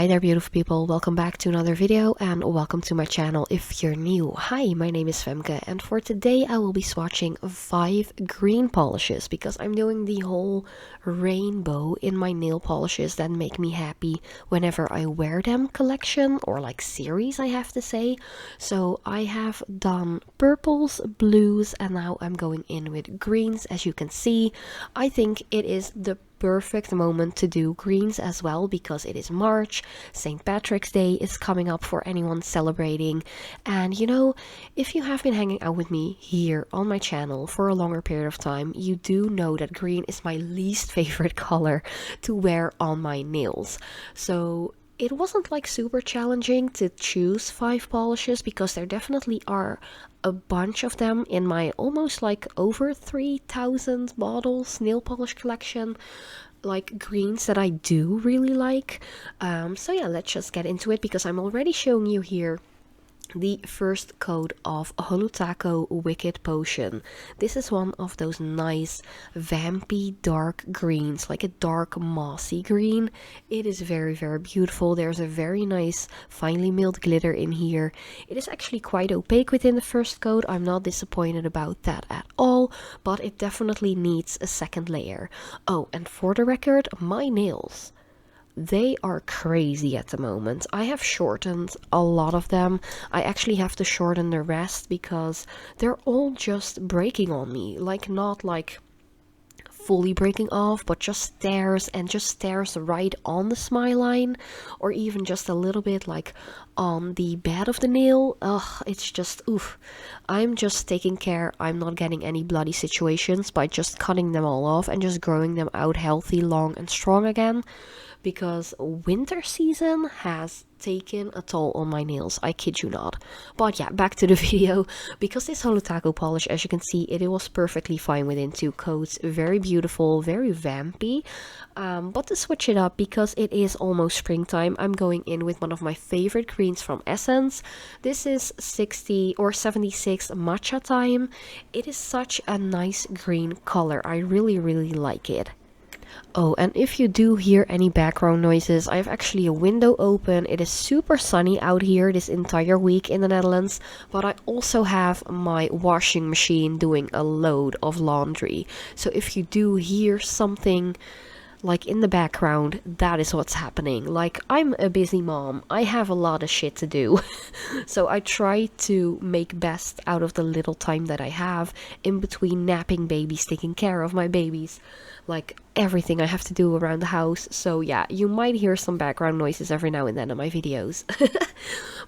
Hi there, beautiful people. Welcome back to another video and welcome to my channel if you're new. Hi, my name is Femke and for today I will be swatching 5 green polishes because I'm doing the whole rainbow in my nail polishes that make me happy whenever I wear them collection or like series, I have to say. So I have done purples, blues, and now I'm going in with greens. As you can see, I think it is the perfect moment to do greens as well because it is March. St. Patrick's Day is coming up for anyone celebrating, and you know, if you have been hanging out with me here on my channel for a longer period of time, you do know that green is my least favorite color to wear on my nails. So it wasn't like super challenging to choose 5 polishes because there definitely are a bunch of them in my almost like over 3,000 bottles nail polish collection, like greens that I do really like. So yeah, let's just get into it because I'm already showing you here the first coat of Holo Wicked Potion. This is one of those nice vampy dark greens, like a dark mossy green. It is very beautiful. There's a very nice finely milled glitter in here. It is actually quite opaque within the first coat. I'm not disappointed about that at all, but it definitely needs a second layer. Oh, and for the record, my nails, they are crazy at the moment. I have shortened a lot of them. I actually have to shorten the rest because they're all just breaking on me. Like, not like fully breaking off, but just stairs right on the smile line, or even just a little bit like on the bed of the nail. Ugh, it's just oof. I'm just taking care I'm not getting any bloody situations by just cutting them all off and just growing them out healthy, long and strong again, because winter season has taken a toll on my nails, I kid you not. But yeah, back to the video, because this Holo polish, as you can see, it was perfectly fine within 2 coats. Very beautiful, very vampy. But to switch it up, because it is almost springtime, I'm going in with one of my favorite greens from Essence. This is 60 or 76 Matcha Time. It is such a nice green color. I really like it. Oh, and if you do hear any background noises, I have actually a window open. It is super sunny out here this entire week in the Netherlands, but I also have my washing machine doing a load of laundry. So if you do hear something like in the background, that is what's happening. Like, I'm a busy mom. I have a lot of shit to do. So I try to make best out of the little time that I have in between napping babies, taking care of my babies, like everything I have to do around the house. So yeah, you might hear some background noises every now and then in my videos.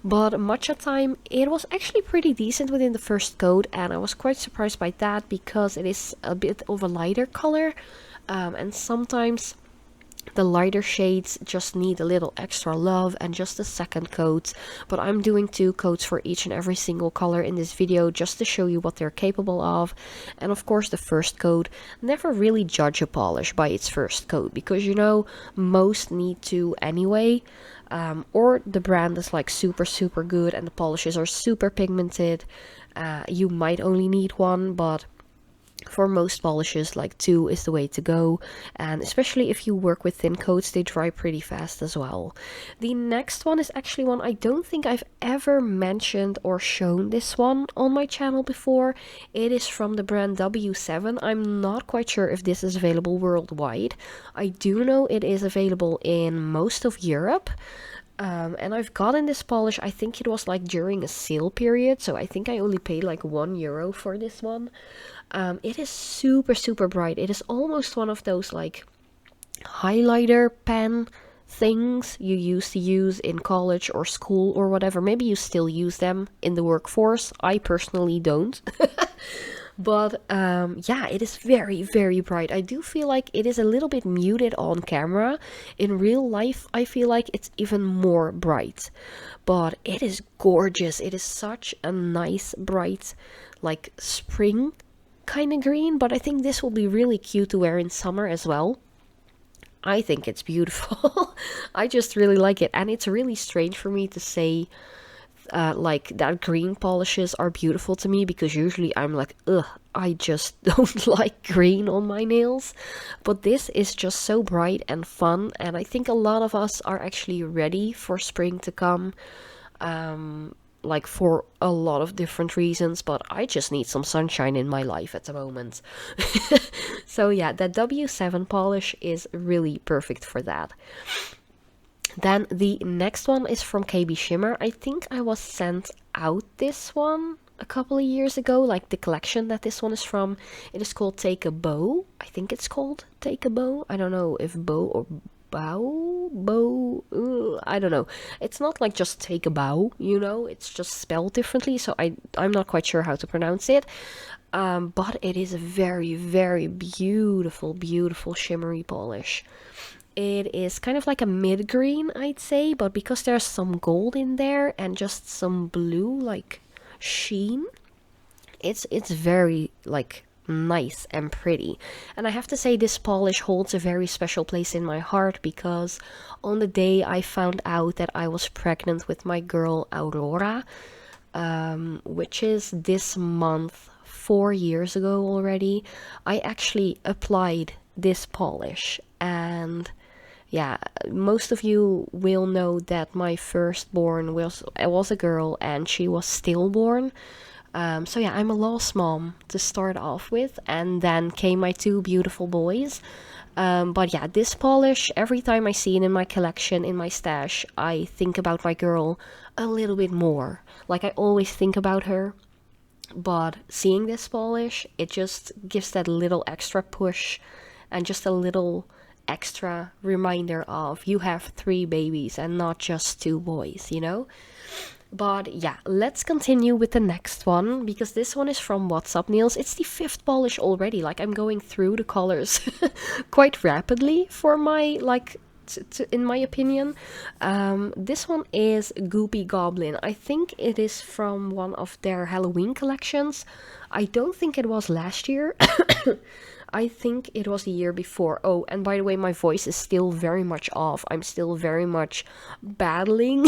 But Matcha Time, it was actually pretty decent within the first coat, and I was quite surprised by that because it is a bit of a lighter color. And sometimes the lighter shades just need a little extra love and just a second coat. But I'm doing 2 coats for each and every single color in this video just to show you what they're capable of. And of course, the first coat, never really judge a polish by its first coat, because you know, most need to anyway. Or the brand is like super good and the polishes are super pigmented. You might only need 1, but for most polishes, like 2 is the way to go, and especially if you work with thin coats, they dry pretty fast as well. The next one is actually one I don't think I've ever mentioned or shown this one on my channel before. It is from the brand W7. I'm not quite sure if this is available worldwide. I do know it is available in most of Europe. And I've gotten this polish, I think it was like during a sale period, so I think I only paid like €1 for this one. It is super bright. It is almost one of those like highlighter pen things you used to use in college or school or whatever. Maybe you still use them in the workforce. I personally don't. But yeah, it is very bright. I do feel like it is a little bit muted on camera. In real life, I feel like it's even more bright. But it is gorgeous. It is such a nice, bright, like spring kind of green. But I think this will be really cute to wear in summer as well. I think it's beautiful. I just really like it. And it's really strange for me to say like that green polishes are beautiful to me, because usually I'm like, ugh, I just don't like green on my nails. But this is just so bright and fun, and I think a lot of us are actually ready for spring to come. Like for a lot of different reasons, but I just need some sunshine in my life at the moment. So yeah, that W7 polish is really perfect for that. Then the next one is from KBShimmer. I think I was sent out this one a couple of years ago, like the collection that this one is from. It is called Take a Bough. I think it's called Take a Bough. I don't know if Bough or Bough, I don't know. It's not like just take a bow, you know, it's just spelled differently, so I'm not quite sure how to pronounce it. But it is a very, very beautiful, beautiful shimmery polish. It is kind of like a mid-green, I'd say, but because there's some gold in there and just some blue, like, sheen, it's very, like, nice and pretty. And I have to say, this polish holds a very special place in my heart, because on the day I found out that I was pregnant with my girl Aurora, which is this month, 4 years ago already, I actually applied this polish. And yeah, most of you will know that my firstborn was a girl, and she was stillborn. So yeah, I'm a lost mom to start off with, and then came my 2 beautiful boys. But yeah, this polish, every time I see it in my collection, in my stash, I think about my girl a little bit more. Like, I always think about her, but seeing this polish, it just gives that little extra push, and just a little extra reminder of you have 3 babies and not just 2 boys, you know? But yeah, let's continue with the next one, because this one is from What's Up Nails. It's the 5th polish already. Like, I'm going through the colors quite rapidly for my, like, in my opinion. This one is Goopy Goblin. I think it is from one of their Halloween collections. I don't think it was last year. I think it was the year before. Oh, and by the way, my voice is still very much off. I'm still very much battling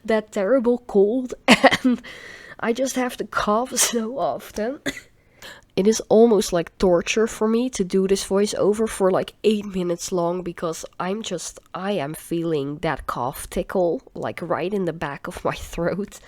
that terrible cold, and I just have to cough so often. It is almost like torture for me to do this voiceover for like 8 minutes long, because I am feeling that cough tickle like right in the back of my throat.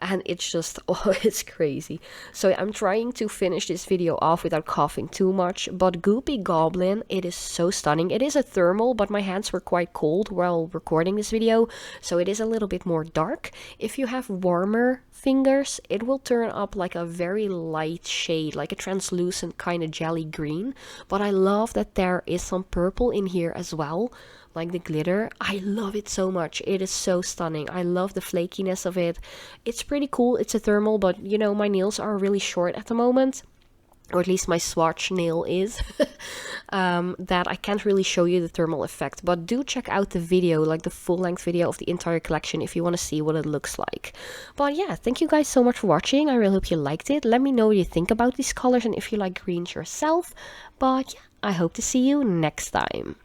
And it's just, oh, it's crazy. So I'm trying to finish this video off without coughing too much. But Goopy Goblin, it is so stunning. It is a thermal, but my hands were quite cold while recording this video, so it is a little bit more dark. If you have warmer fingers, it will turn up like a very light shade, like a translucent kind of jelly green. But I love that there is some purple in here as well, like the glitter. I love it so much. It is so stunning. I love the flakiness of it. It's pretty cool. It's a thermal, but you know, my nails are really short at the moment, or at least my swatch nail is, that I can't really show you the thermal effect. But do check out the video, like the full-length video of the entire collection, if you want to see what it looks like. But yeah, thank you guys so much for watching. I really hope you liked it. Let me know what you think about these colors and if you like greens yourself. But yeah, I hope to see you next time.